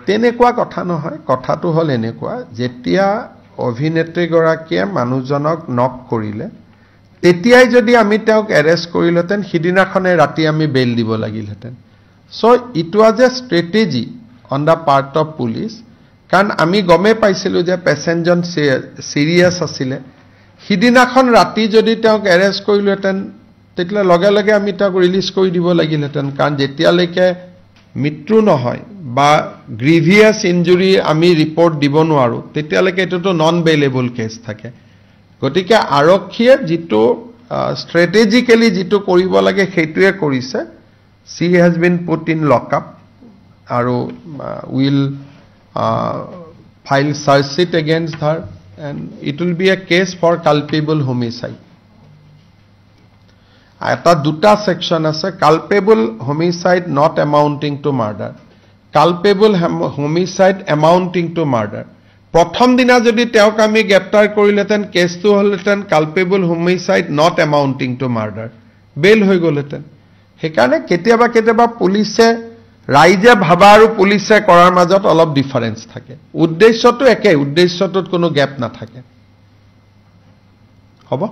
তেনেকুৱা কথা নহয় কথাটো হল এনেকুৱা যেতিয়া অভিনেত্ৰীগৰাকীয়ে মানুহজনক নক কৰিলে তেতিয়াই যদি আমি তেওঁক এৰেষ্ট কৰিলেতেন সিদিনাখনে ৰাতি আমি বেল দিব লাগিলহেতেন so it was a strategy on the part of police কাৰণ আমি গমে পাইছিলো যে পেসেঞ্জন সিৰিয়াস আছিল সিদিনাখন ৰাতি যদি তেওঁক এৰেষ্ট কৰিলেতেন তেতিয়া লগে লগে আমি তেওঁক ৰিলিজ কৰি দিব লাগিলহেতেন কাৰণ যেতিয়ালৈকে মৃত্যু নহয় বা গ্ৰিভিয়াস ইনজুৰি আমি ৰিপৰ্ট দিব নোৱাৰো তেতিয়ালৈকে এটোটো নন বেইলেবল কেছ থাকে গতিকে আৰক্ষীয়ে যেটো স্ট্ৰেটেজিক্যালি যেটো কৰিব লাগে সেইটোৱে কৰিছে she has been put in lockup আৰু will file search sheet against her and it will be a case for culpable homicide এটা দুটা সেকশন আছে culpable homicide not amounting to murder culpable homicide amounting to murder প্ৰথম দিনা যদি তেওঁক আমি গ্ৰেপ্তাৰ কৰিলেতেন কেছটো হলতেন culpable homicide not amounting to murder বেল হৈ গলতেন সেইকাৰণে কেতিয়াবা পুলিশে ৰাইজে ভাবা আৰু পুলিশে কৰাৰ মাজত অলপ ডিফাৰেন্স থাকে উদ্দেশ্যটো একে উদ্দেশ্যটোত কোনো গ্যাপ নাথাকে হ'ব